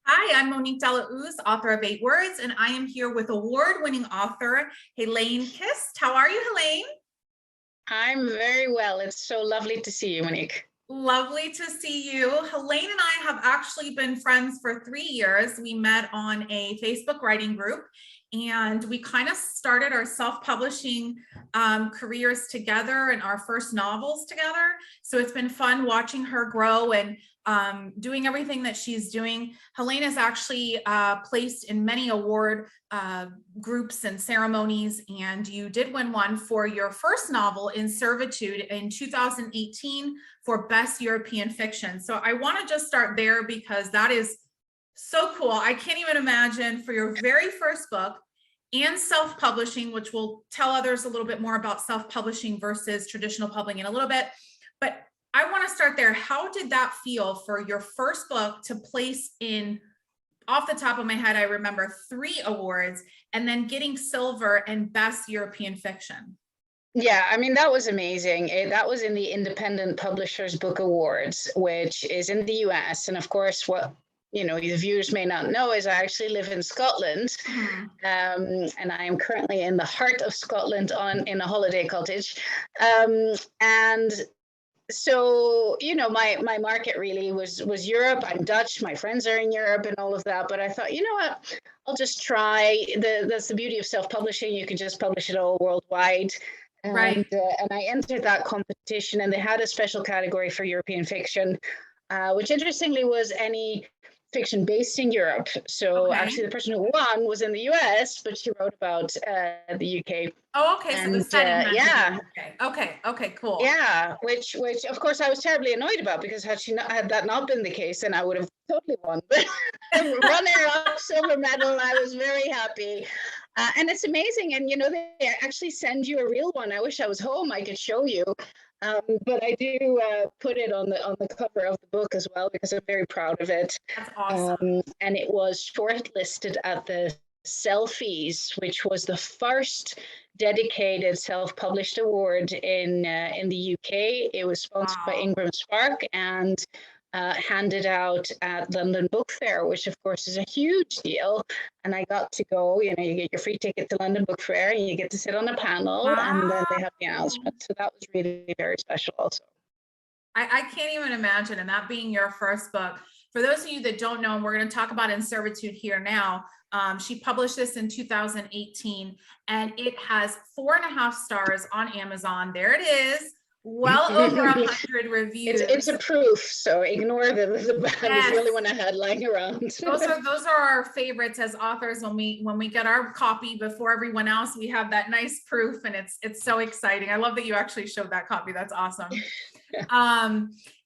Hi, I'm Monique Delauz, author of 8 Words, and I am here with award-winning author Heleen Kist. How are you, Heleen? I'm very well. It's so lovely to see you, Monique. Lovely to see you. Heleen and I have actually been friends for 3 years. We met on a Facebook writing group, and we kind of started our self-publishing careers together and our first novels together. So it's been fun watching her grow and doing everything that she's doing. Heleen is actually placed in many award groups and ceremonies, and you did win one for your first novel, In Servitude, in 2018 for Best European Fiction. So I want to just start there because that is so cool. I can't even imagine for your very first book and self-publishing, which we'll tell others a little bit more about self-publishing versus traditional publishing in a little bit. But I want to start there. How did that feel for your first book to place in, off the top of my head, I remember 3 awards and then getting silver and Best European Fiction? Yeah, I mean, that was amazing. That was in the Independent Publishers Book Awards, which is in the US. And of course, what the viewers may not know is I actually live in Scotland. And I am currently in the heart of Scotland in a holiday cottage. And so my market really was Europe. I'm Dutch, my friends are in Europe and all of that, but I thought, you know what, I'll just try. That's the beauty of self-publishing. You can just publish it all worldwide. Right. And I entered that competition, and they had a special category for European fiction, which interestingly was any fiction based in Europe. So Okay. actually the person who won was in the US, but she wrote about the UK. Oh, okay. So the setting had yeah. Okay, cool. Yeah, which of course I was terribly annoyed about, because had that not been the case, then I would have totally won. But runner-up, silver medal, I was very happy. And it's amazing, and they actually send you a real one. I wish I was home, I could show you. But I do put it on the cover of the book as well, because I'm very proud of it. That's awesome. And it was shortlisted at the Selfies, which was the first dedicated self-published award in the UK. It was sponsored by Ingram Spark and handed out at London Book Fair, which of course is a huge deal. And I got to go. You get your free ticket to London Book Fair, and you get to sit on a panel, and then they have the announcement. So that was really very special also. I can't even imagine, and that being your first book. For those of you that don't know, and we're going to talk about In Servitude here now, she published this in 2018, and it has 4.5 stars on Amazon. There it is. Well over 100 reviews. It's a proof, so ignore the bad. Yes. It's the only one I had lying around. those are our favorites as authors. When we get our copy before everyone else, we have that nice proof, and it's so exciting. I love that you actually showed that copy. That's awesome.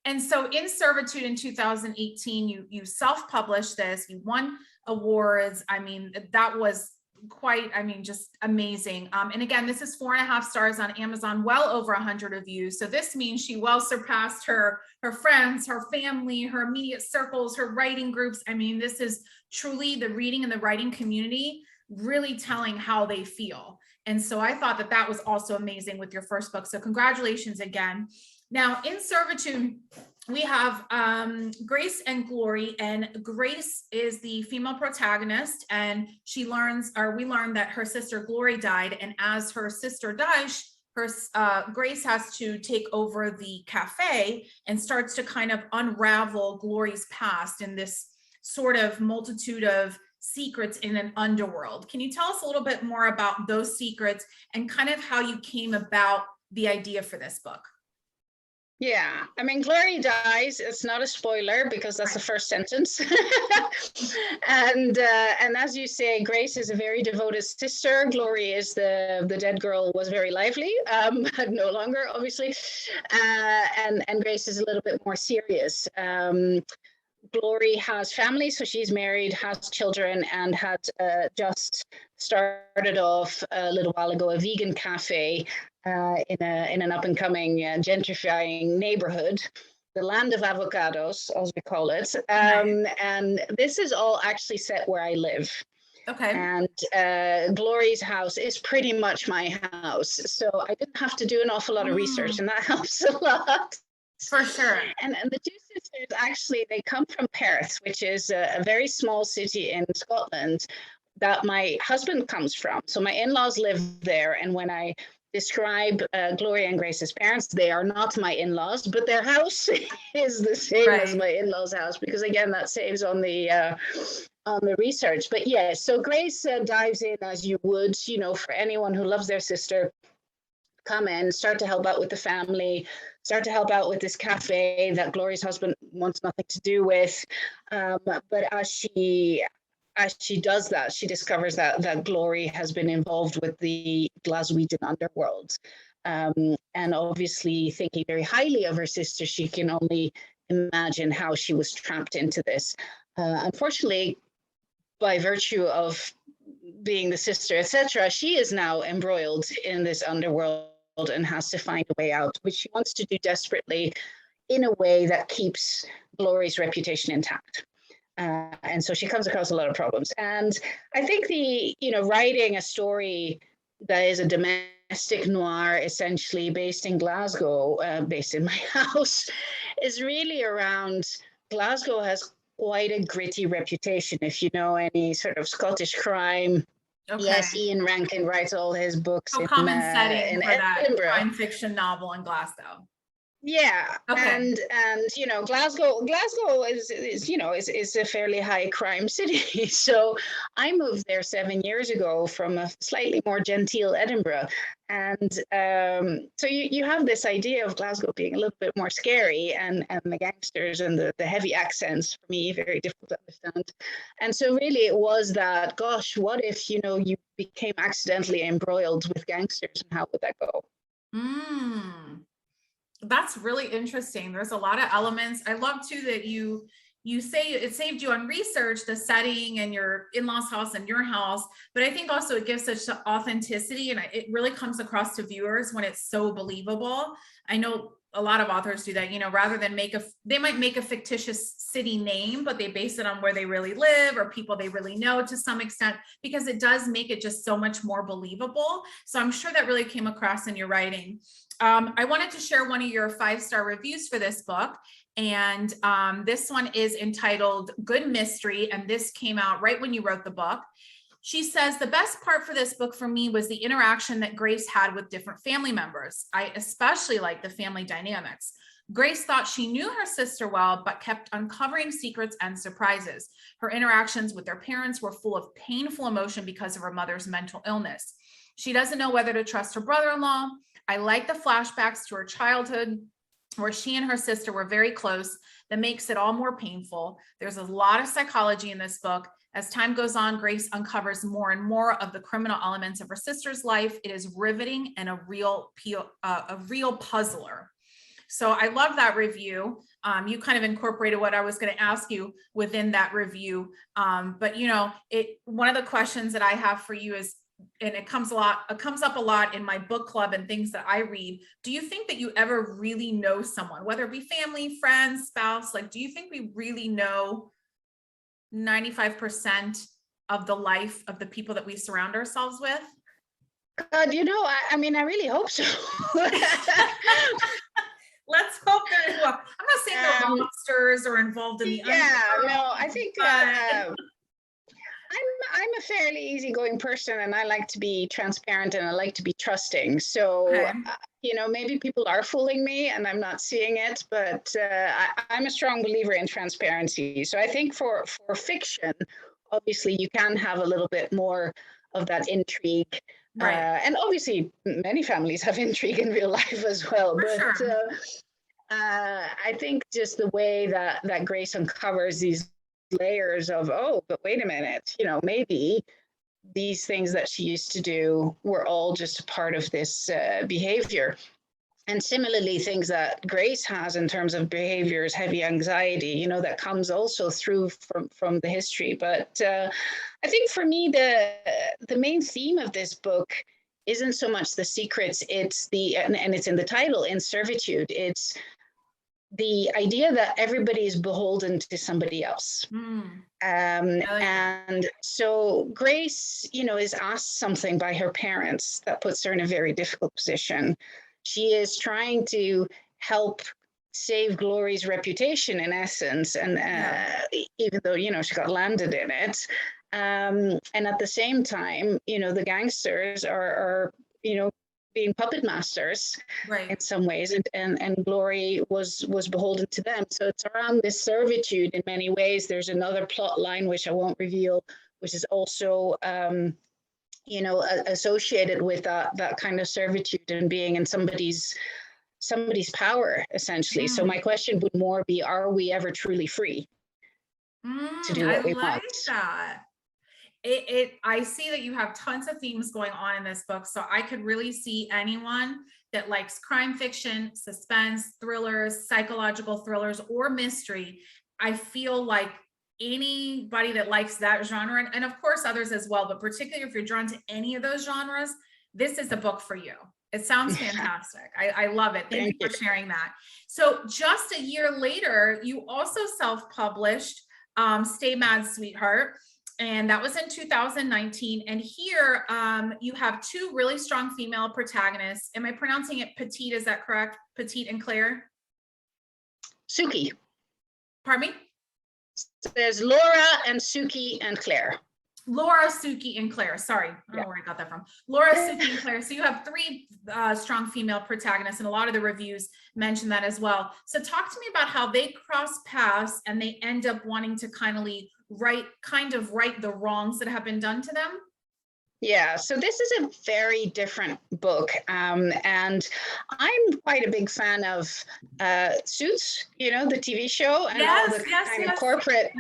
And so In Servitude in 2018, you self-published this, you won awards. I mean, that was quite, just amazing. And again, this is 4.5 stars on Amazon, well over 100 reviews. So this means she well surpassed her friends, her family, her immediate circles, her writing groups. I mean, this is truly the reading and the writing community really telling how they feel. And so I thought that was also amazing with your first book. So congratulations again. Now, In Servitude, we have Grace and Glory, and Grace is the female protagonist, and we learn that her sister Glory died, and as her sister dies, Grace has to take over the cafe and starts to kind of unravel Glory's past in this sort of multitude of secrets in an underworld. Can you tell us a little bit more about those secrets and kind of how you came about the idea for this book? Yeah, I mean, Glory dies. It's not a spoiler because that's the first sentence. And as you say, Grace is a very devoted sister. Glory is the dead girl, was very lively, but no longer, obviously. And Grace is a little bit more serious. Glory has family, so she's married, has children, and had just started off a little while ago a vegan cafe in an up-and-coming gentrifying neighborhood, the land of avocados, as we call it. And this is all actually set where I live. Okay. And Glory's house is pretty much my house, so I didn't have to do an awful lot of research, and that helps a lot. For sure. And the two sisters, actually, they come from Perth, which is a very small city in Scotland that my husband comes from. So my in-laws live there. And when I describe Gloria and Grace's parents, they are not my in-laws, but their house is the same as my in-laws' house, because again, that saves on the research. But yeah, so Grace dives in as you would, you know, for anyone who loves their sister. Come in, start to help out with the family, start to help out with this cafe that Gloria's husband wants nothing to do with. But as she does that, she discovers that Glory has been involved with the Glaswegian underworld. And obviously thinking very highly of her sister, she can only imagine how she was trapped into this. Unfortunately, by virtue of being the sister, etc., she is now embroiled in this underworld and has to find a way out, which she wants to do desperately in a way that keeps Glory's reputation intact. And so she comes across a lot of problems. And I think writing a story that is a domestic noir, essentially based in Glasgow, based in my house, is really around Glasgow has quite a gritty reputation. If you know any sort of Scottish crime, yes, Ian Rankin writes all his books in common setting in for Edinburgh. That crime fiction novel in Glasgow. Yeah, and you know, Glasgow is you know is a fairly high crime city. So I moved there 7 years ago from a slightly more genteel Edinburgh, and so you have this idea of Glasgow being a little bit more scary, and the gangsters and the heavy accents, for me, very difficult to understand. And so really it was that, gosh, what if, you know, you became accidentally embroiled with gangsters, and how would that go? That's really interesting. There's a lot of elements. I love too that you say it saved you on research, the setting and your in-laws house and your house, but I think also it gives such authenticity, and it really comes across to viewers when it's so believable. I know a lot of authors do that, you know, rather than they might make a fictitious city name, but they base it on where they really live or people they really know to some extent, because it does make it just so much more believable. So I'm sure that really came across in your writing. I wanted to share one of your 5-star reviews for this book. And this one is entitled Good Mystery. And this came out right when you wrote the book. She says, the best part for this book for me was the interaction that Grace had with different family members. I especially like the family dynamics. Grace thought she knew her sister well, but kept uncovering secrets and surprises. Her interactions with their parents were full of painful emotion because of her mother's mental illness. She doesn't know whether to trust her brother-in-law. I like the flashbacks to her childhood, where she and her sister were very close. That makes it all more painful. There's a lot of psychology in this book. As time goes on, Grace uncovers more and more of the criminal elements of her sister's life. It is riveting and a real puzzler. So I love that review. You kind of incorporated what I was going to ask you within that review. But you know, one of the questions that I have for you is, and it comes up a lot in my book club and things that I read. Do you think that you ever really know someone, whether it be family, friends, spouse? Like, do you think we really know 95% of the life of the people that we surround ourselves with? God, you know, I mean, I really hope so. Let's hope that, well, I'm not saying they're monsters or involved in the no, I think I'm a fairly easygoing person, and I like to be transparent and I like to be trusting. So, you know, maybe people are fooling me and I'm not seeing it, but I'm a strong believer in transparency. So I think for fiction, obviously you can have a little bit more of that intrigue. And obviously many families have intrigue in real life as well. I think just the way that Grace uncovers these layers of, oh, but wait a minute, you know, maybe these things that she used to do were all just a part of this behavior. And similarly, things that Grace has in terms of behaviors, heavy anxiety, you know, that comes also through from the history. But I think for me, the main theme of this book isn't so much the secrets, it's and it's in the title, in servitude. It's the idea that everybody is beholden to somebody else. And so Grace, you know, is asked something by her parents that puts her in a very difficult position. She is trying to help save Glory's reputation in essence, and even though she got landed in it, and at the same time, the gangsters are being puppet masters in some ways, and Glory was beholden to them. So it's around this servitude in many ways. There's another plot line which I won't reveal, which is also associated with that kind of servitude and being in somebody's power, essentially. So my question would more be, are we ever truly free to do what we want? That. I see that you have tons of themes going on in this book. So I could really see anyone that likes crime fiction, suspense, thrillers, psychological thrillers, or mystery. I feel like anybody that likes that genre, and of course others as well, but particularly if you're drawn to any of those genres, this is a book for you. It sounds fantastic. I love it. Thank you for sharing that. So just a year later, you also self-published Stay Mad, Sweetheart. And that was in 2019. And here you have two really strong female protagonists. Am I pronouncing it Petite? Is that correct? Petite and Claire? Suki. Pardon me? There's Laura and Suki and Claire. Laura, Suki, and Claire. Sorry, I don't know where I got that from. Laura, Suki, and Claire. So you have three strong female protagonists, and a lot of the reviews mention that as well. So talk to me about how they cross paths and they end up wanting to kind of right the wrongs that have been done to them. Yeah, so this is a very different book, and I'm quite a big fan of Suits, the TV show, and all the kind of corporate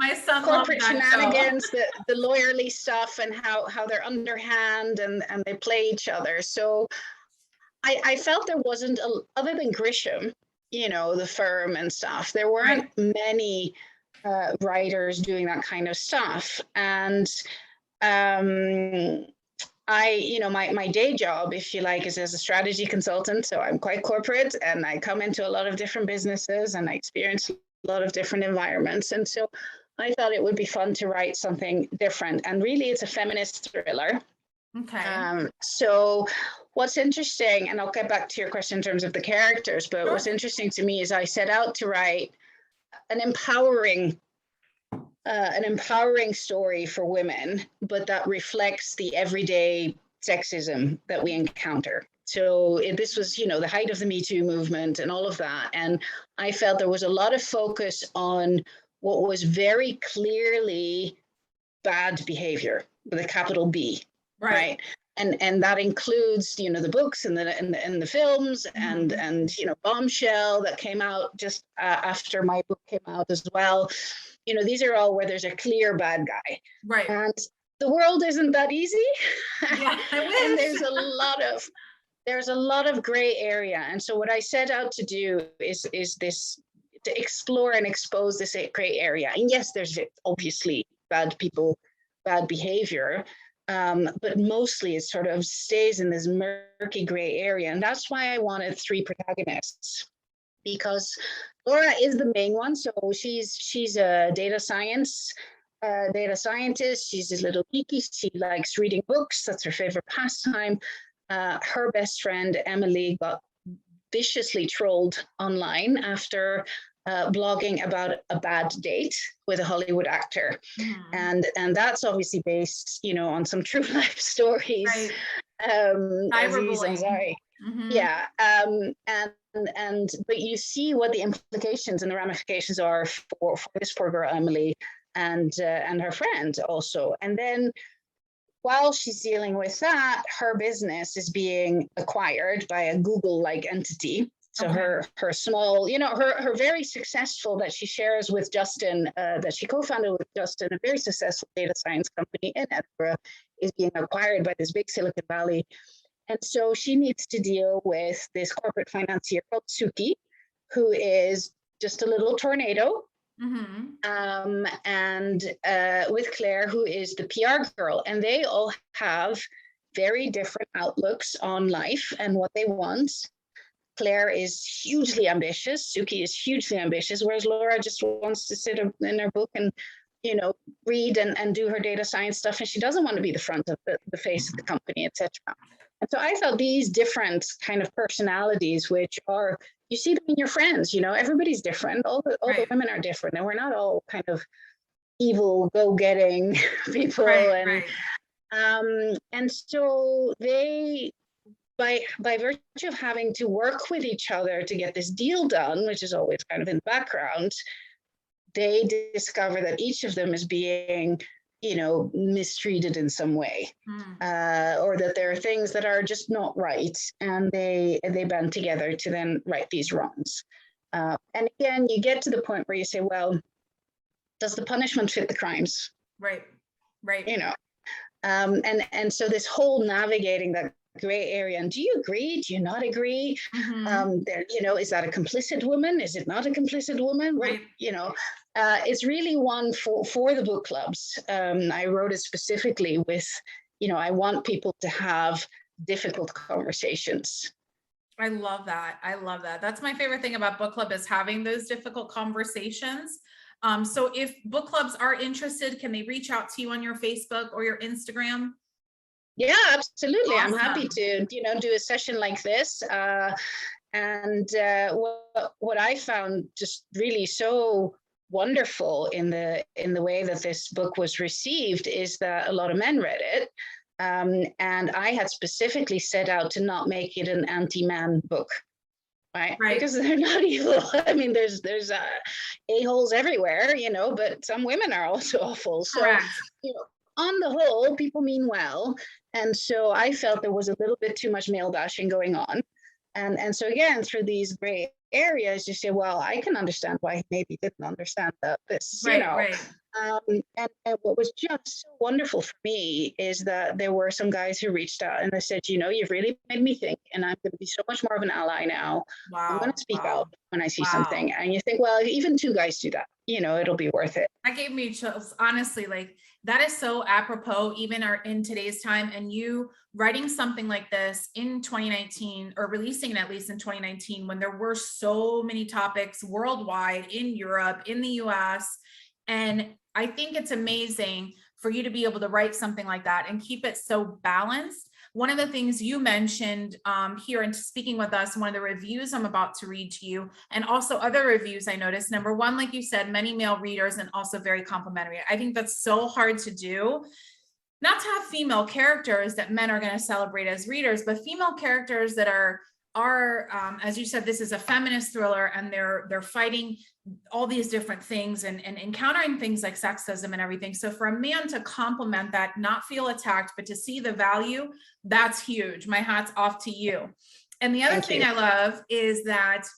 shenanigans, the lawyerly stuff, and how they're underhand and they play each other. So I felt there wasn't, other than Grisham, the firm and stuff, there weren't many writers doing that kind of stuff. And my day job, if you like, is as a strategy consultant. So I'm quite corporate, and I come into a lot of different businesses, and I experience a lot of different environments. And so I thought it would be fun to write something different. And really, it's a feminist thriller. Okay. So what's interesting, and I'll get back to your question in terms of the characters, but what's interesting to me is I set out to write an empowering story for women, but that reflects the everyday sexism that we encounter. So this was, the height of the Me Too movement and all of that. And I felt there was a lot of focus on what was very clearly bad behavior with a capital B, right? And that includes, the books and the films and Bombshell that came out just after my book came out as well. These are all where there's a clear bad guy. Right. And the world isn't that easy. Yeah, and there's a lot of gray area. And so what I set out to do is this, to explore and expose this gray area. And yes, there's obviously bad people, bad behavior, but mostly it sort of stays in this murky gray area. And that's why I wanted three protagonists, because Laura is the main one. So she's a data scientist. She's a little geeky. She likes reading books. That's her favorite pastime. Her best friend, Emily, got viciously trolled online after blogging about a bad date with a Hollywood actor. And that's obviously based, on some true life stories. Right. Cyberbullying. Yeah. But you see what the implications and the ramifications are for this poor girl, Emily, and her friend also. And then while she's dealing with that, her business is being acquired by a Google-like entity. So her small, her very successful, that she shares with Justin, that she co-founded with Justin, a very successful data science company in Edinburgh, is being acquired by this big Silicon Valley. And so she needs to deal with this corporate financier called Suki, who is just a little tornado. And with Claire, who is the PR girl. And they all have very different outlooks on life and what they want. Claire is hugely ambitious. Suki is hugely ambitious, whereas Laura just wants to sit in her book and, read and do her data science stuff. And she doesn't want to be the front of the face of the company, etc. And so I thought these different kind of personalities, which are, you see them in your friends, you know, everybody's different. All the Right. women are different, and we're not all kind of evil, go-getting people. Right. And so they, by virtue of having to work with each other to get this deal done, which is always kind of in the background, they discover that each of them is being, you know, mistreated in some way, or that there are things that are just not right, and they band together to then right these wrongs. And again, you get to the point where you say, well, does the punishment fit the crimes? Right. You know, and so this whole navigating that gray area, and do you agree, do you not agree, there, you know, is that a complicit woman, is it not a complicit woman, Right. you know, it's really one for the book clubs. I wrote it specifically with, you know, I want people to have difficult conversations. I love that. I love that. That's my favorite thing about book club, is having those difficult conversations. So if book clubs are interested, can they reach out to you on your Facebook or your Instagram? Yeah, absolutely. Awesome. I'm happy to, you know, do a session like this. And what I found just really so wonderful in the way that this book was received is that a lot of men read it. And I had specifically set out to not make it an anti-man book. Right? Because they're not evil. I mean, there's a-holes everywhere, you know, but some women are also awful. So, you know, on the whole, people mean well. And so I felt there was a little bit too much male bashing going on. And so again, through these gray areas, you say, well, I can understand why he maybe didn't understand this, you know. And what was just so wonderful for me is that there were some guys who reached out and they said, you know, you've really made me think, and I'm going to be so much more of an ally now. I'm going to speak out when I see something. And you think, well, even two guys do that, you know, it'll be worth it. That gave me chills, honestly. Like, that is so apropos, even in today's time. And you writing something like this in 2019, or releasing it at least in 2019, when there were so many topics worldwide, in Europe, in the US. And I think it's amazing for you to be able to write something like that and keep it so balanced. One of the things you mentioned here and speaking with us, one of the reviews I'm about to read to you, and also other reviews I noticed, number one, like you said, many male readers, and also very complimentary. I think that's so hard to do. Not to have female characters that men are going to celebrate as readers, but female characters that are as you said, this is a feminist thriller, and they're fighting all these different things and encountering things like sexism and everything. So for a man to compliment that, not feel attacked, but to see the value, that's huge. My hat's off to you. And the other thing I love is that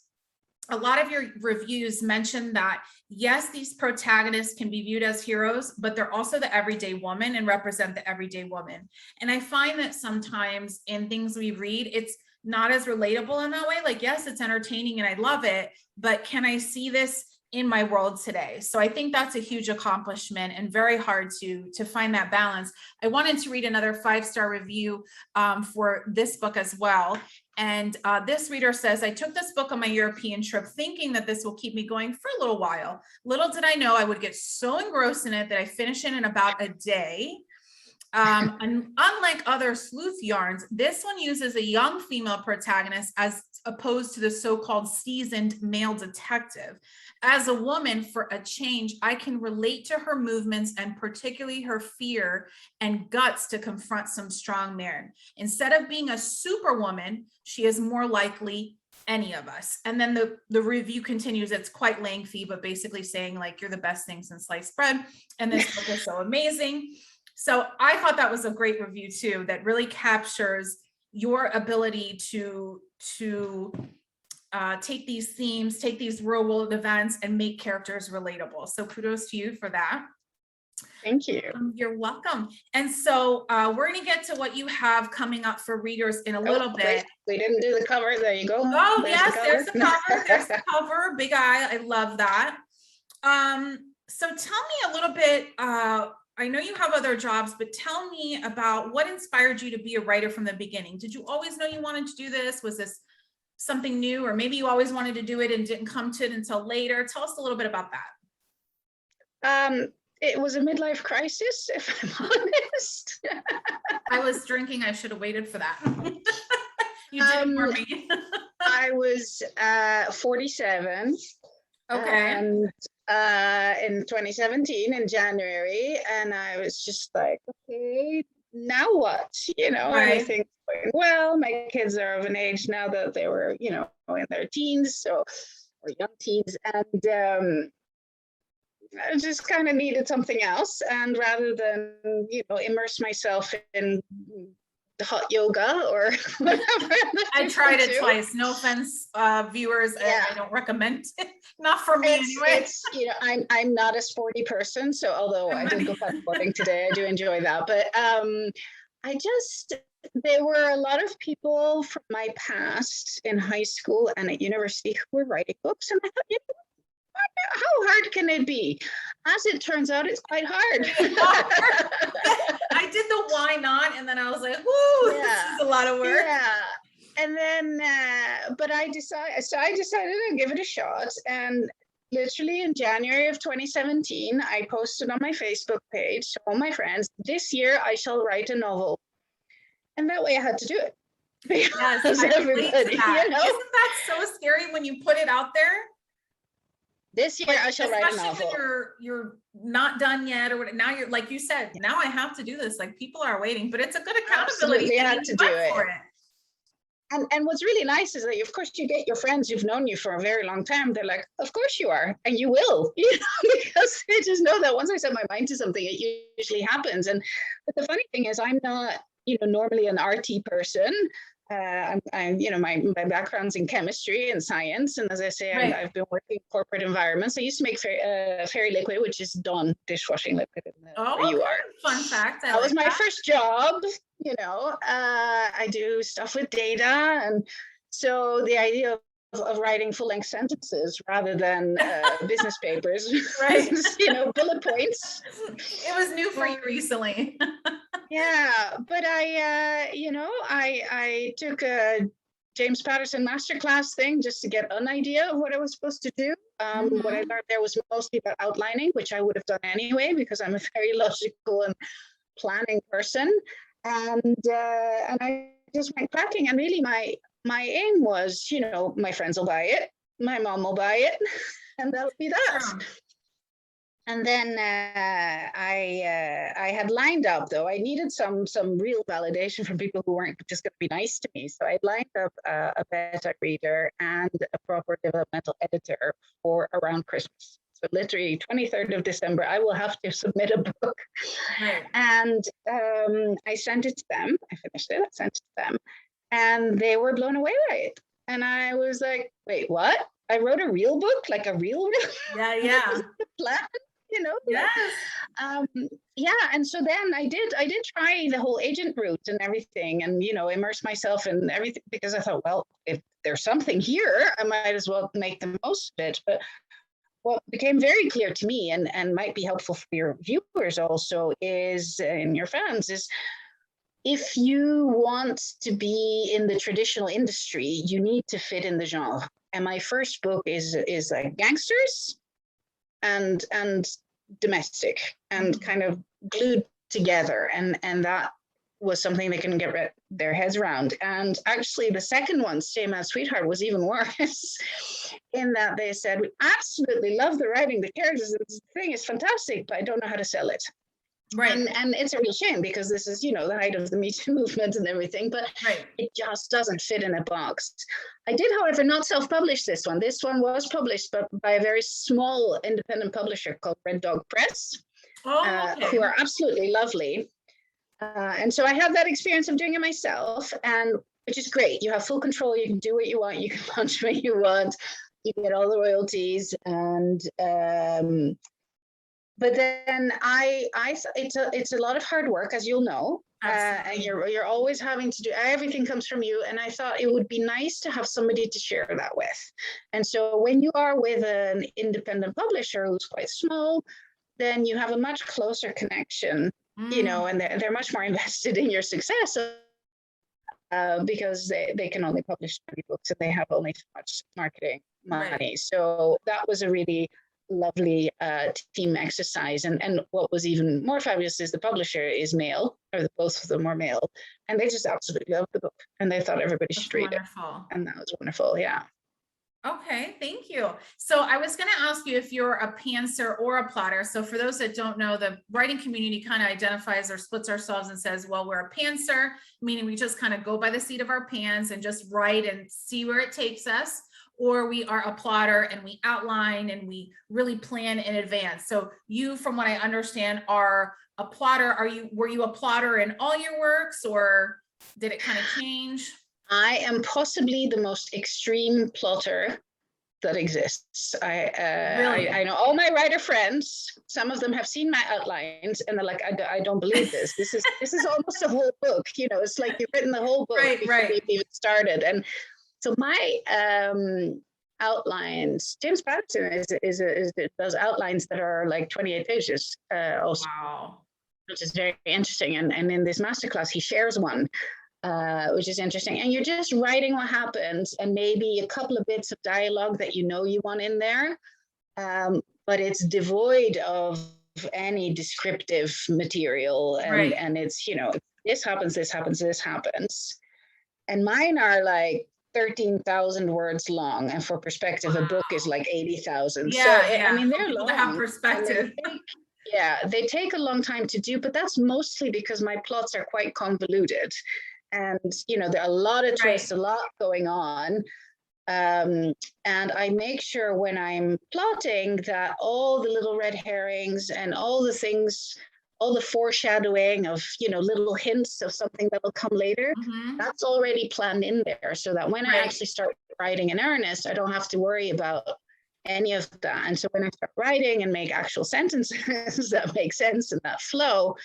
a lot of your reviews mention that, yes, these protagonists can be viewed as heroes, but they're also the everyday woman and represent the everyday woman. And I find that sometimes in things we read, it's not as relatable in that way. Like, yes, it's entertaining and I love it, but can I see this in my world today? So I think that's a huge accomplishment and very hard to find that balance. I wanted to read another 5-star review for this book as well. And this reader says, I took this book on my European trip thinking that this will keep me going for a little while. Little did I know I would get so engrossed in it that I finish it in about a day. And unlike other sleuth yarns, this one uses a young female protagonist as opposed to the so-called seasoned male detective. As a woman, for a change, I can relate to her movements and particularly her fear and guts to confront some strong men. Instead of being a superwoman, she is more likely any of us. And then the review continues. It's quite lengthy, but basically saying, like, you're the best thing since sliced bread. And this book is so amazing. So I thought that was a great review too, that really captures your ability to take these themes, take these real world events and make characters relatable. So kudos to you for that. Thank you. You're welcome. And so we're going to get to what you have coming up for readers in a little bit. We didn't do the cover. There you go. Oh, yes, there's the cover. There's the cover. Big eye. I love that. So tell me a little bit, I know you have other jobs, but tell me about what inspired you to be a writer from the beginning. Did you always know you wanted to do this? Was this something new, or maybe you always wanted to do it and didn't come to it until later? Tell us a little bit about that. it was a midlife crisis, if I'm honest. I was drinking. I should have waited for that. You did it for me. I was 47. Okay. And in 2017 in January, and I was just like, okay, now what? Right. Everything's going well. My kids are of an age now that they were, in their teens, or young teens, and I just kind of needed something else. And rather than, immerse myself in hot yoga or whatever. I tried it twice. No offense, viewers. Yeah. I don't recommend it. Not for me anyway. I'm not a sporty person, so although I did go paddleboarding today, I do enjoy that. But there were a lot of people from my past in high school and at university who were writing books, and I thought, how hard can it be? As it turns out, it's quite hard. I did the why not, and then I was like, "Whoo, this is a lot of work." Yeah, and then, but I decided to give it a shot, and literally in January of 2017, I posted on my Facebook page to all my friends, "This year I shall write a novel," and that way I had to do it. Yes, everybody, Isn't that so scary when you put it out there? This year I shall write a novel. Especially when you're not done yet, or what? Now you're, like you said, now I have to do this. Like, people are waiting, but it's a good accountability. You have to do it. For it. And what's really nice is that, of course, you get your friends who've known you for a very long time. They're like, of course you are, and you will, because they just know that once I set my mind to something, it usually happens. But the funny thing is, I'm not, normally an arty person. I'm my background's in chemistry and science, and as I say, right. I've been working in corporate environments. I used to make fairy liquid, which is Dawn dishwashing liquid. Where you are. Fun fact. That was my first job. I do stuff with data, and so the idea of writing full-length sentences rather than business papers, right? Bullet points. It was new for you recently. Yeah, but I took a James Patterson masterclass thing just to get an idea of what I was supposed to do. What I learned there was mostly about outlining, which I would have done anyway because I'm a very logical and planning person. And I just went cracking. And really, my aim was, my friends will buy it, my mom will buy it, and that'll be that. Sure. And then I had lined up, though. I needed some real validation from people who weren't just going to be nice to me. So I lined up a beta reader and a proper developmental editor for around Christmas. So literally 23rd of December, I will have to submit a book. Right. And I sent it to them. I finished it. I sent it to them. And they were blown away by it. And I was like, wait, what? I wrote a real book, like a real Yeah. plan. Yes. Yeah. And so then I did try the whole agent route and everything, and, immerse myself in everything, because I thought, well, if there's something here, I might as well make the most of it. But what became very clear to me, and might be helpful for your viewers also, and your fans, is if you want to be in the traditional industry, you need to fit in the genre. And my first book is like gangsters and domestic and kind of glued together, and that was something they couldn't get their heads around. And actually the second one, Stay Mad Sweetheart, was even worse in that they said, we absolutely love the writing, the characters, the thing is fantastic, but I don't know how to sell it. Right. And it's a real shame, because this is, the height of the Me Too movement and everything, but right. It just doesn't fit in a box. I did, however, not self-publish this one. This one was published by a very small independent publisher called Red Dog Press, who are absolutely lovely. And so I had that experience of doing it myself, and which is great. You have full control. You can do what you want. You can launch what you want. You get all the royalties, and but then it's a lot of hard work, as you'll know, and you're always having to do, everything comes from you. And I thought it would be nice to have somebody to share that with. And so when you are with an independent publisher who's quite small, then you have a much closer connection, and they're much more invested in your success, because they can only publish 20 books and they have only so much marketing money. Right. So that was a really lovely team exercise. And what was even more fabulous is the publisher is male, or both of them were male, and they just absolutely loved the book, and they thought everybody That's should read it, wonderful. and that was wonderful. Yeah. Okay, thank you. So I was going to ask you if you're a pantser or a plotter. So for those that don't know, the writing community kind of identifies or splits ourselves and says, well, we're a pantser, meaning we just kind of go by the seat of our pants and just write and see where it takes us. Or we are a plotter and we outline and we really plan in advance. So you, from what I understand, are a plotter. Were you a plotter in all your works, or did it kind of change? I am possibly the most extreme plotter that exists. Really? I know all my writer friends. Some of them have seen my outlines, and they're like, I don't believe this. This is almost a whole book. You know, it's like you've written the whole book before you've even started. And so my outlines, James Patterson does outlines that are like 28 pages. Also, Wow. which is very interesting. And in this masterclass, he shares one. Which is interesting. And you're just writing what happens and maybe a couple of bits of dialogue that you want in there, but it's devoid of any descriptive material. And it's, this happens, this happens, this happens. And mine are like 13,000 words long. And for perspective, a book is like 80,000. Yeah, so, yeah. I mean, they're long. long. To have perspective. They take a long time to do, but that's mostly because my plots are quite convoluted. And, there are a lot of twists, a lot going on. And I make sure when I'm plotting that all the little red herrings and all the things, all the foreshadowing of, little hints of something that will come later, that's already planned in there, so that when I actually start writing in earnest, I don't have to worry about any of that. And so when I start writing and make actual sentences that make sense and that flow,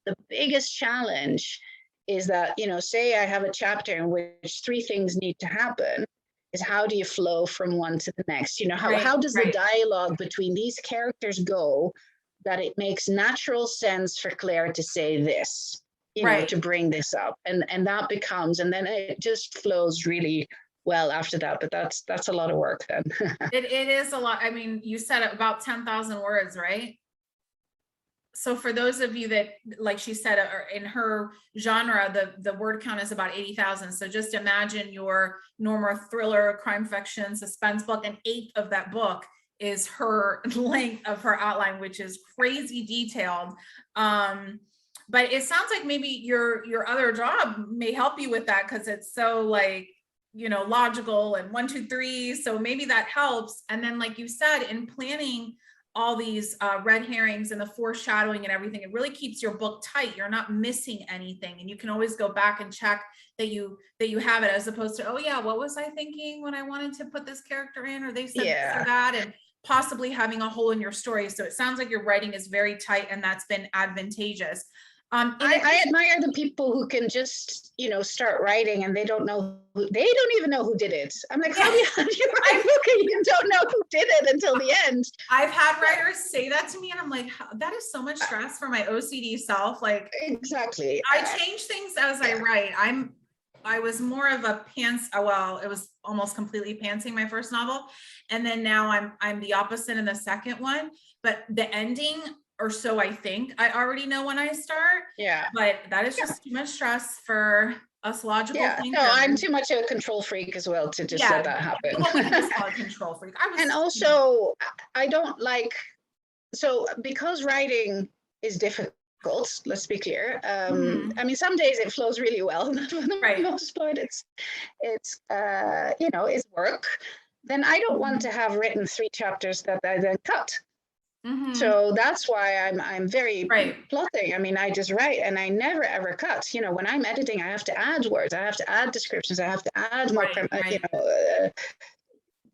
the biggest challenge is that, say I have a chapter in which 3 things need to happen, is how do you flow from one to the next? How does the dialogue between these characters go that it makes natural sense for Claire to say this, to bring this up, and that becomes, and then it just flows really well after that. But that's a lot of work then. It is a lot. I mean, you said about 10,000 words, right? So for those of you that, like she said, are in her genre, the word count is about 80,000. So just imagine your normal thriller, crime fiction, suspense book, and 1/8 of that book is her length of her outline, which is crazy detailed. But it sounds like maybe your other job may help you with that, because it's so like, logical and 1, 2, 3. So maybe that helps. And then, like you said, in planning all these red herrings and the foreshadowing and everything, it really keeps your book tight. You're not missing anything, and you can always go back and check that you have it, as opposed to, oh yeah, what was I thinking when I wanted to put this character in, or they said this or that, and possibly having a hole in your story. So it sounds like your writing is very tight, and that's been advantageous. I admire the people who can just, start writing and they don't even know who did it. I'm like, how do you write a book and you don't know who did it until the end? I've had writers say that to me, and I'm like, that is so much stress for my OCD self. Like, exactly. I change things as I write. I was more of a pants. Well, it was almost completely pantsing my first novel, and then now I'm the opposite in the second one. But the ending, or so I think, I already know when I start. Yeah. But that is just too much stress for us logical thinkers. No, I'm too much of a control freak as well to just let that happen. Well, we just call it control freak. And also, I don't like, so because writing is difficult, let's be clear. I mean, some days it flows really well. For the most part, it's work. Then I don't want to have written 3 chapters that I then cut. So that's why I'm very plotting. I mean, I just write and I never ever cut. When I'm editing, I have to add words, I have to add descriptions, I have to add more,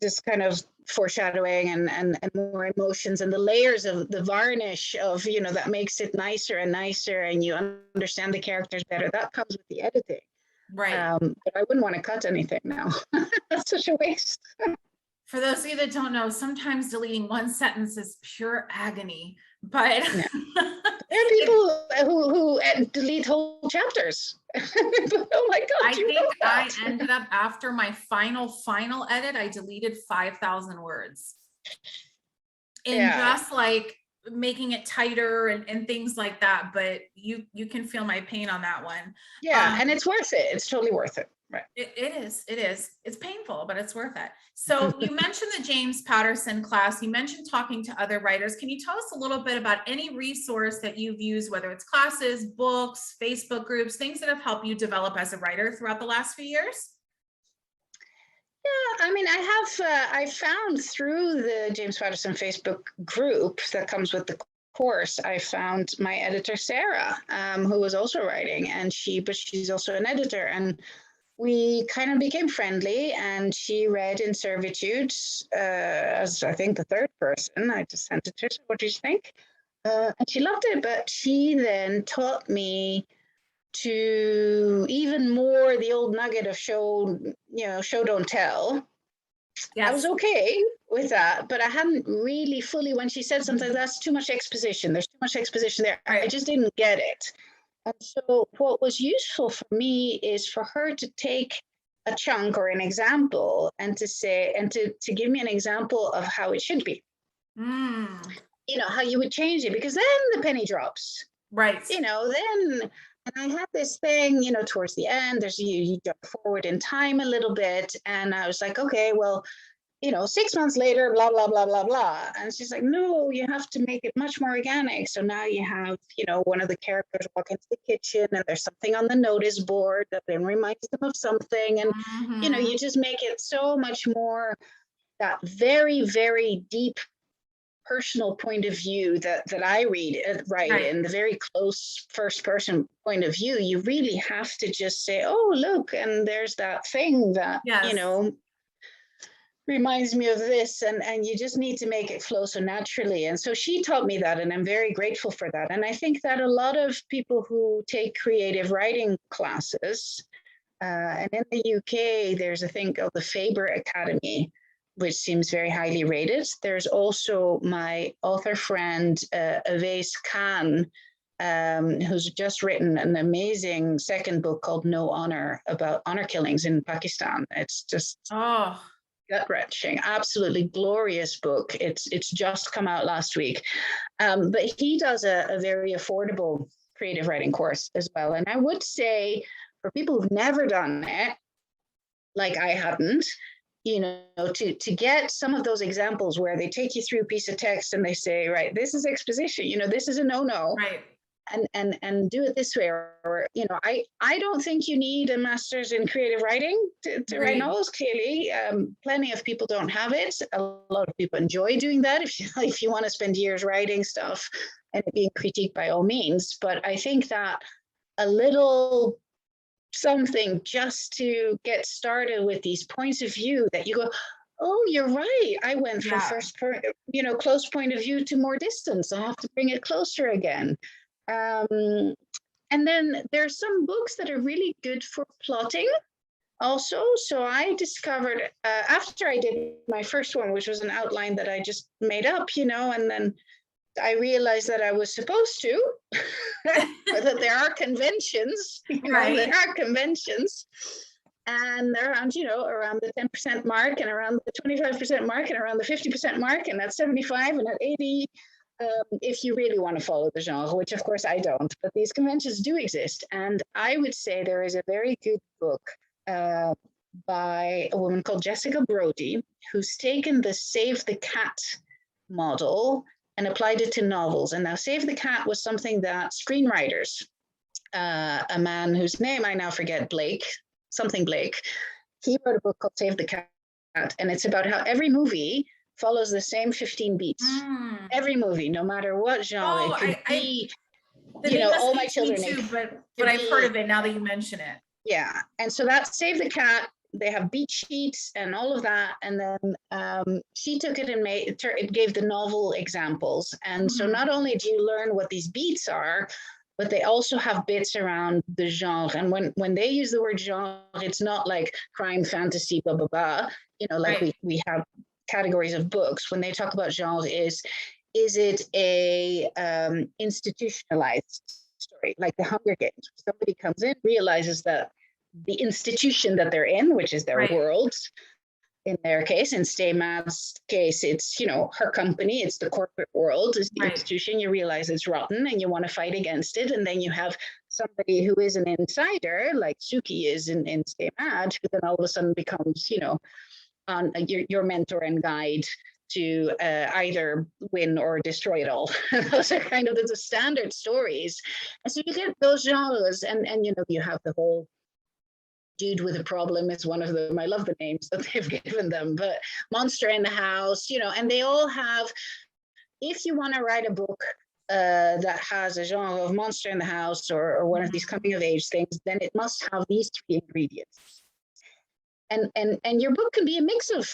this kind of foreshadowing and more emotions, and the layers of the varnish of, that makes it nicer and nicer, and you understand the characters better. That comes with the editing. But I wouldn't want to cut anything now. That's such a waste. For those of you that don't know, sometimes deleting one sentence is pure agony, but there are people who delete whole chapters. Oh my God. I think I ended up, after my final edit, I deleted 5,000 words. in just like making it tighter and things like that. But you can feel my pain on that one. Yeah, and it's worth it. It's totally worth it. Right. It is. It's painful, but it's worth it. So you mentioned the James Patterson class. You mentioned talking to other writers. Can you tell us a little bit about any resource that you've used, whether it's classes, books, Facebook groups, things that have helped you develop as a writer throughout the last few years? Yeah, I mean, I found through the James Patterson Facebook group that comes with the course, I found my editor, Sarah, who was also writing, but she's also an editor. And we kind of became friendly, and she read In Servitude as, I think, the third person. I just sent it to her. So what do you think? And she loved it, but she then taught me to even more the old nugget of show don't tell. Yes. I was okay with that, but I hadn't really fully, when she said something, that's too much exposition. There's too much exposition there. Right. I just didn't get it. And so what was useful for me is for her to take a chunk or an example and to say, and to give me an example of how it should be. You know, how you would change it, because then the penny drops. Right. You know, then, and I had this thing, you know, towards the end, there's you jump forward in time a little bit. And I was like, okay, well, you know, 6 months later, blah, blah, blah, blah, blah. And she's like, no, you have to make it much more organic. So now you have, you know, one of the characters walk into the kitchen and there's something on the notice board that then reminds them of something. And, you know, you just make it so much more that very, very deep personal point of view that I write in, the very close first person point of view. You really have to just say, oh, look, and there's that thing that, you know, reminds me of this, and you just need to make it flow so naturally. And so she taught me that, and I'm very grateful for that. And I think that a lot of people who take creative writing classes, and in the UK, there's a thing called the Faber Academy, which seems very highly rated. There's also my author friend, Awais Khan, who's just written an amazing second book called No Honor, about honor killings in Pakistan. It's just gut-wrenching, absolutely glorious book. It's just come out last week. But he does a very affordable creative writing course as well. And I would say for people who've never done it, like I hadn't, you know, to get some of those examples where they take you through a piece of text and they say, right, this is exposition, you know, this is a no-no. Right. And do it this way, or you know, I don't think you need a master's in creative writing to write novels. Clearly, plenty of people don't have it. A lot of people enjoy doing that. If you want to spend years writing stuff and it being critiqued, by all means. But I think that a little something just to get started with these points of view that you go, oh, you're right. I went from close point of view to more distance. I have to bring it closer again. And then there's some books that are really good for plotting also. So I discovered after I did my first one, which was an outline that I just made up, you know, and then I realized that I was supposed to, that there are conventions, there are conventions, and they're around, you know, around the 10% mark and around the 25% mark and around the 50% mark and at 75 and at 80. If you really want to follow the genre, which of course I don't, but these conventions do exist. And I would say there is a very good book by a woman called Jessica Brody, who's taken the Save the Cat model and applied it to novels. And now Save the Cat was something that screenwriters, a man whose name I now forget, Blake, he wrote a book called Save the Cat. And it's about how every movie follows the same 15 beats. Every movie, no matter what genre. It could be, you know, All My Children. Too, but I've heard of it now that you mention it. Yeah, and so that's Save the Cat. They have beat sheets and all of that. And then she took it and it gave the novel examples. And so not only do you learn what these beats are, but they also have bits around the genre. And when they use the word genre, it's not like crime, fantasy, blah, blah, blah. You know, like we have categories of books. When they talk about genre, is it a institutionalized story, like the Hunger Games? Somebody comes in, realizes that the institution that they're in, which is their world, in their case, in Stay Mad's case, it's, you know, her company, it's the corporate world, it's the institution, you realize it's rotten and you want to fight against it. And then you have somebody who is an insider, like Suki is in Stay Mad, who then all of a sudden becomes, you know, your mentor and guide to either win or destroy it all. Those are kind of the standard stories. And so you get those genres, and you know, you have the whole Dude with a Problem is one of them. I love the names that they've given them, but Monster in the House, you know, and they all have, if you want to write a book that has a genre of Monster in the House or one of these coming of age things, then it must have these three ingredients. And your book can be a mix of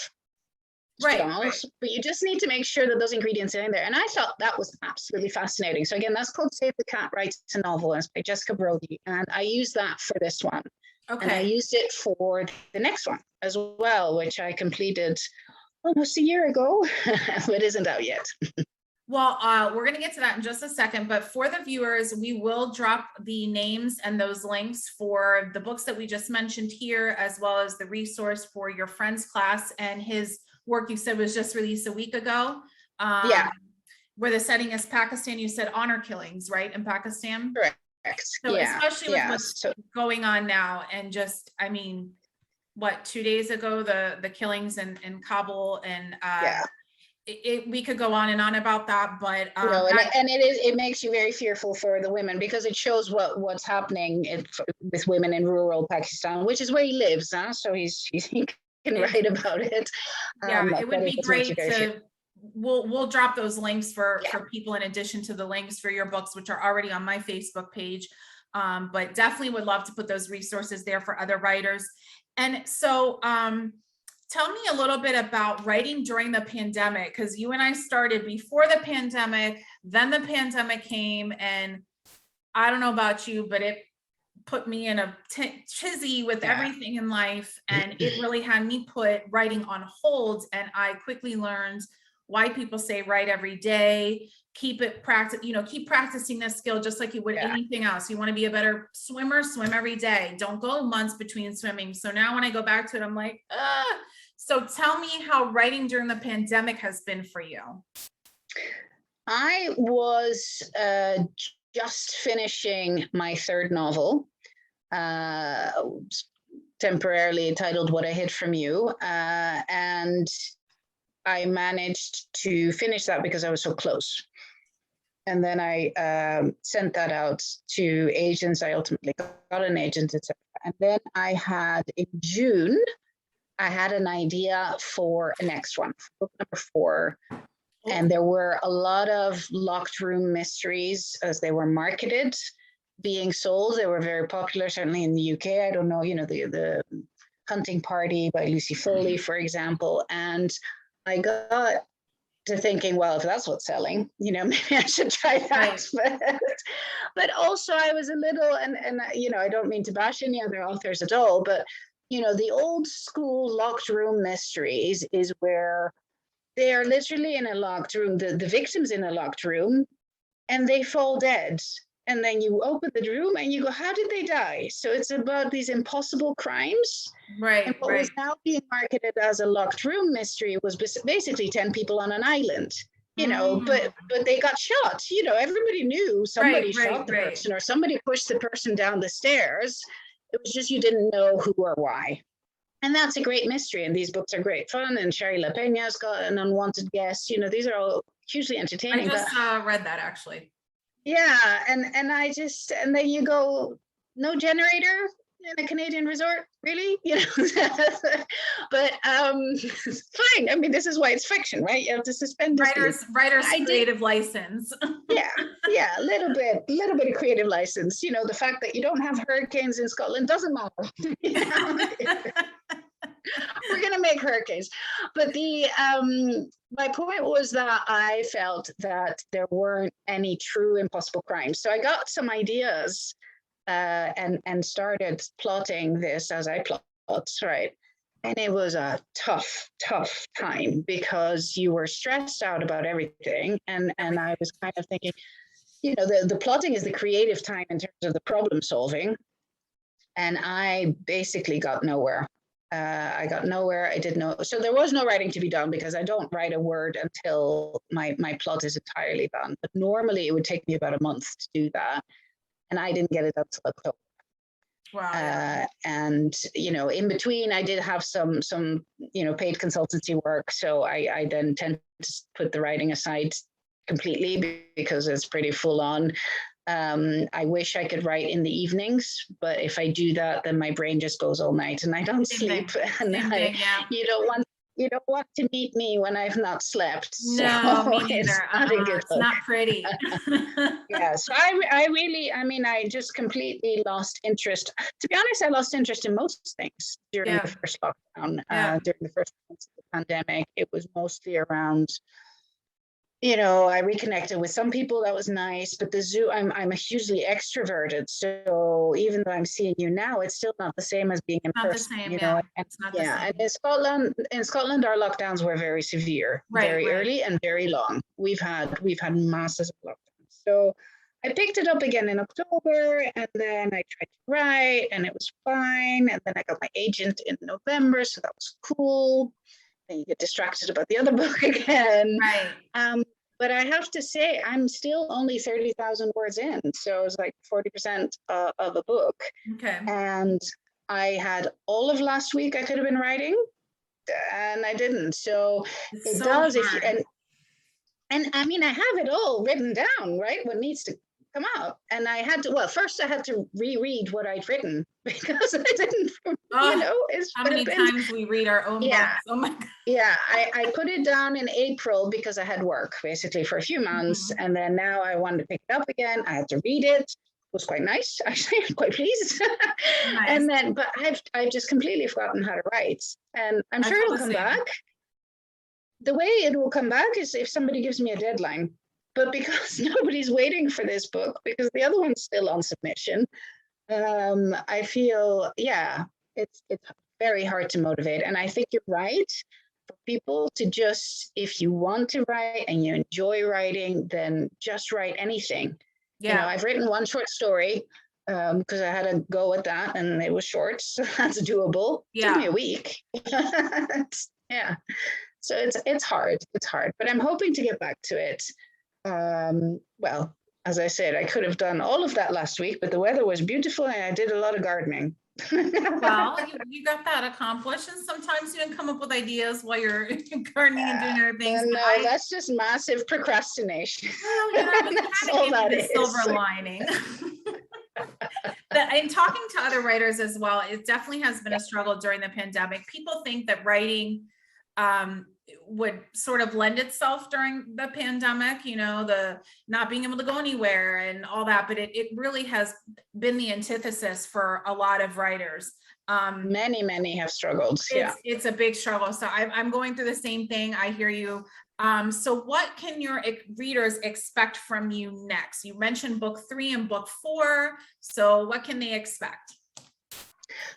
genres, but you just need to make sure that those ingredients are in there. And I thought that was absolutely fascinating. So again, that's called Save the Cat Writes a Novel, and it's by Jessica Brody. And I used that for this one. Okay. And I used it for the next one as well, which I completed almost a year ago, but isn't out yet. Well, we're going to get to that in just a second, but for the viewers, we will drop the names and those links for the books that we just mentioned here, as well as the resource for your friend's class, and his work you said was just released a week ago. Yeah. Where the setting is Pakistan, you said honor killings, right? In Pakistan? Correct. So especially with what's going on now, and just, I mean, what, 2 days ago, the killings in Kabul, and we could go on and on about that, but you know, it makes you very fearful for the women, because it shows what's happening with women in rural Pakistan, which is where he lives, huh? So he can write about it. Yeah, it would be great to. We'll drop those links for people, in addition to the links for your books, which are already on my Facebook page. But definitely would love to put those resources there for other writers. And so tell me a little bit about writing during the pandemic, because you and I started before the pandemic, then the pandemic came, and I don't know about you, but it put me in a tizzy with everything in life. And it really had me put writing on hold. And I quickly learned why people say write every day, keep practicing this skill just like you would anything else. You want to be a better swimmer, swim every day. Don't go months between swimming. So now when I go back to it, I'm like, So tell me how writing during the pandemic has been for you. I was just finishing my third novel, temporarily titled What I Hid From You. And I managed to finish that because I was so close. And then I sent that out to agents. I ultimately got an agent, etc. And then I had, in June, I had an idea for a next one, book number 4. And there were a lot of locked room mysteries as they were marketed, being sold. They were very popular, certainly in the UK. I don't know, you know, the Hunting Party by Lucy Foley, for example. And I got to thinking, well, if that's what's selling, you know, maybe I should try that. But also I was a little, and you know, I don't mean to bash any other authors at all, but, you know, the old school locked room mysteries is where they are literally in a locked room, the victim's in a locked room, and they fall dead. And then you open the room and you go, how did they die? So it's about these impossible crimes. Right. And what was now being marketed as a locked room mystery was basically 10 people on an island, you know, but they got shot. You know, everybody knew somebody shot the person, or somebody pushed the person down the stairs. It was just you didn't know who or why. And that's a great mystery. And these books are great fun. And Sherry LaPeña's got an unwanted guest. You know, these are all hugely entertaining. I just read that, actually. Yeah, and then you go, no generator in a Canadian resort, really? You know, but fine. I mean, this is why it's fiction, right? You have to suspend writers creative license. yeah, a little bit of creative license. You know, the fact that you don't have hurricanes in Scotland doesn't matter. You know? We're gonna make hurricanes. But my point was that I felt that there weren't any true impossible crimes. So I got some ideas and started plotting this as I plot, right? And it was a tough time, because you were stressed out about everything. And I was kind of thinking, you know, the plotting is the creative time in terms of the problem solving. And I basically got nowhere. I got nowhere. I did no, so there was no writing to be done because I don't write a word until my plot is entirely done. But normally it would take me about a month to do that, and I didn't get it until October. Wow. Yeah. And in between, I did have some paid consultancy work. So I then tend to put the writing aside completely because it's pretty full on. I wish I could write in the evenings, but if I do that, then my brain just goes all night and I don't sleep. And yeah. you don't want to meet me when I've not slept. No, me neither. It's not pretty. Yeah, so I just completely lost interest. To be honest, I lost interest in most things during the first lockdown. During the first months of the pandemic, it was mostly around, I reconnected with some people. That was nice, but the zoo, I'm a hugely extroverted. So even though I'm seeing you now, it's still not the same as being in person. Not the same, It's not the same. And in Scotland, our lockdowns were very severe, very early and very long. We've had masses of lockdowns. So I picked it up again in October, and then I tried to write, and it was fine. And then I got my agent in November, so that was cool. Then you get distracted about the other book again. Right. But I have to say, I'm still only 30,000 words in. So it's like 40% of a book. Okay. And I had all of last week I could have been writing, and I didn't. So it does. And I mean, I have it all written down, right? What needs to come out. And I had to, first I had to reread what I'd written because I didn't, how many times we read our own books. Oh my God. Yeah, I put it down in April because I had work basically for a few months. And then now I wanted to pick it up again. I had to read it. It was quite nice, actually. I'm quite pleased. Nice. And then, but I've just completely forgotten how to write. And I'm sure it'll come back. The way it will come back is if somebody gives me a deadline. But because nobody's waiting for this book, because the other one's still on submission, I feel, it's very hard to motivate. And I think you're right. For people to just, if you want to write and you enjoy writing, then just write anything. Yeah. I've written one short story because I had to go with that, and it was short, so that's doable. It took me a week. Yeah. So it's hard. It's hard, but I'm hoping to get back to it. Well, as I said, I could have done all of that last week, but the weather was beautiful and I did a lot of gardening. Well, you got that accomplished, and sometimes you can come up with ideas while you're gardening and doing other things. No, that's just massive procrastination. Well, that's all that is. Silver lining. But in talking to other writers as well, it definitely has been a struggle during the pandemic. People think that writing would sort of lend itself during the pandemic, the not being able to go anywhere and all that, but it really has been the antithesis for a lot of writers. Many have struggled. It's a big struggle. So I'm going through the same thing. I hear you. So what can your readers expect from you next? You mentioned book 3 and book 4. So what can they expect?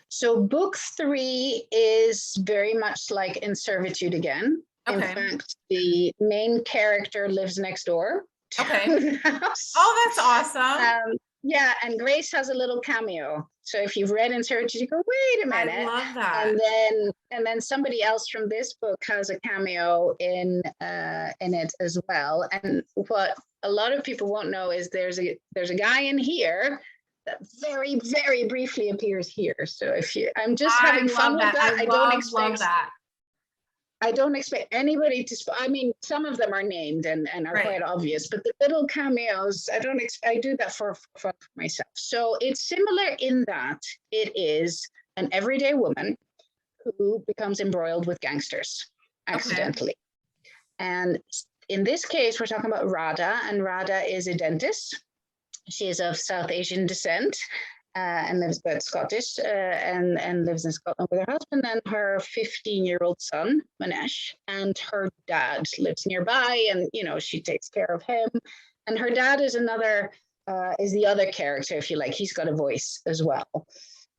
So book 3 is very much like In Servitude again. Okay. In fact, the main character lives next door to the house. Oh, that's awesome. Yeah, and Grace has a little cameo. So if you've read In Servitude, you go, wait a minute. I love that. And then somebody else from this book has a cameo in it as well. And what a lot of people won't know is there's a guy in here that very, very briefly appears here. So I'm just having fun with that. I don't expect anybody to. I mean, some of them are named and are quite obvious, but the little cameos, I do that for fun for myself. So it's similar in that it is an everyday woman who becomes embroiled with gangsters accidentally. And in this case, we're talking about Radha, and Radha is a dentist. She is of South Asian descent and lives but Scottish and lives in Scotland with her husband and her 15-year-old son, Manesh. And her dad lives nearby, and she takes care of him. And her dad is the other character, if you like. He's got a voice as well.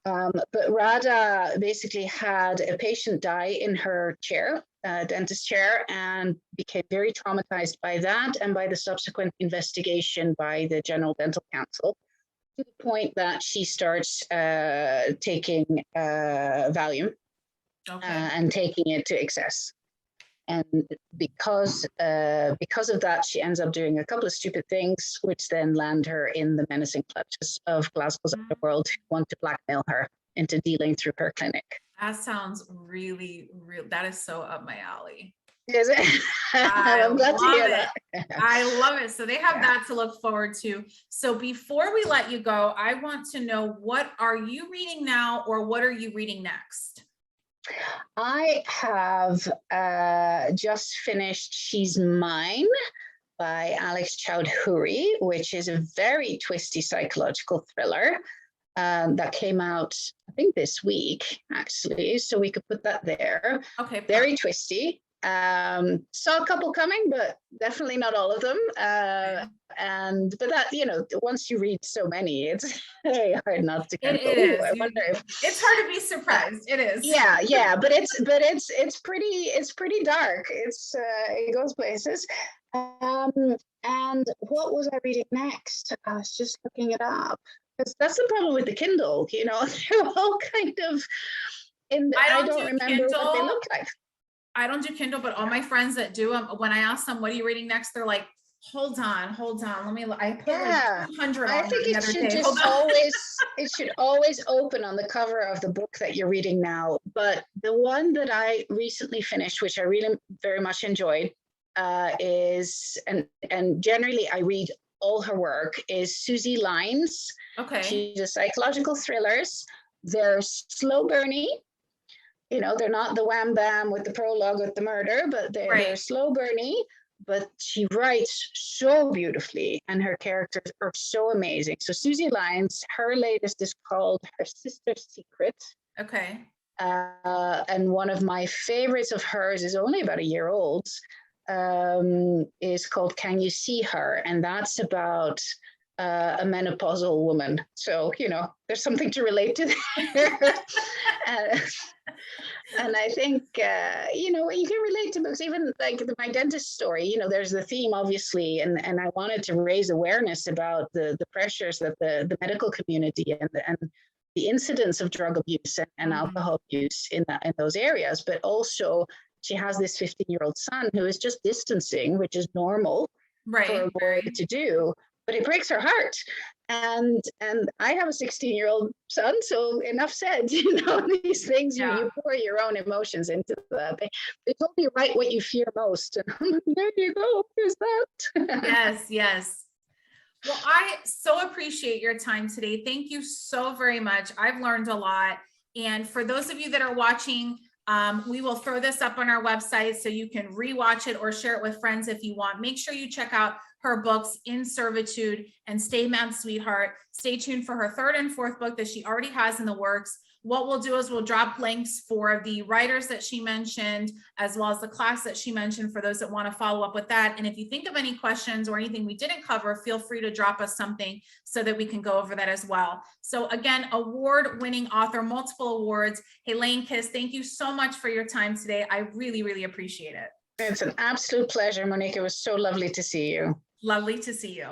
But Radha basically had a patient die in her chair, dentist chair, and became very traumatized by that and by the subsequent investigation by the General Dental Council, to the point that she starts taking Valium Okay. and taking it to excess. And because of that, she ends up doing a couple of stupid things, which then land her in the menacing clutches of Glasgow's underworld, who want to blackmail her into dealing through her clinic. That sounds really, real. That is so up my alley. Is it? I'm glad to hear that. I love it. So they have that to look forward to. So before we let you go, I want to know, what are you reading now, or what are you reading next? I have just finished She's Mine by Alex Chowdhury, which is a very twisty psychological thriller that came out, I think, this week, actually. So we could put that there. Okay. Very twisty. Saw a couple coming, but definitely not all of them. But that, you know, once you read so many, it's very hard not to kind of go, I wonder if it's hard to be surprised. It is. Yeah, but it's pretty dark. It goes places. And what was I reading next? I was just looking it up, because that's the problem with the Kindle, you know. They're all kind of I don't remember what they look like. I don't do Kindle, but all my friends that do them, when I ask them, what are you reading next? They're like, hold on. Let me, I put like 200 on I think it should just it should always open on the cover of the book that you're reading now. But the one that I recently finished, which I really very much enjoyed, is, and generally I read all her work, is Susie Lyne's. Okay. She's a psychological thrillers. They're slow burny. You know, they're not the wham bam with the prologue with the murder, but they're slow burny. But she writes so beautifully, and her characters are so amazing. So Susie Lyne's, her latest is called Her Sister's Secret. Okay. And one of my favorites of hers is only about a year old, is called Can You See Her? And that's about a menopausal woman. So, you know, there's something to relate to there. And I think, you know, you can relate to books, even like my dentist story, you know, there's the theme, obviously, and I wanted to raise awareness about the pressures that the medical community and the incidence of drug abuse and alcohol abuse in those areas. But also, she has this 15-year-old son who is just distancing, which is normal for a boy to do. But it breaks her heart. And I have a 16-year-old son, so enough said. You know, these things, you pour your own emotions into that. They told me write what you fear most. And there you go, here's that. Yes. Well, I so appreciate your time today. Thank you so very much. I've learned a lot. And for those of you that are watching, we will throw this up on our website so you can rewatch it or share it with friends if you want. Make sure you check out her books, In Servitude and Stay Mad Sweetheart. Stay tuned for her third and fourth book that she already has in the works. What we'll do is we'll drop links for the writers that she mentioned, as well as the class that she mentioned, for those that want to follow up with that. And if you think of any questions or anything we didn't cover, feel free to drop us something so that we can go over that as well. So again, award-winning author, multiple awards, Heleen Kist, thank you so much for your time today. I really, really appreciate it. It's an absolute pleasure, Monique. It was so lovely to see you. Lovely to see you.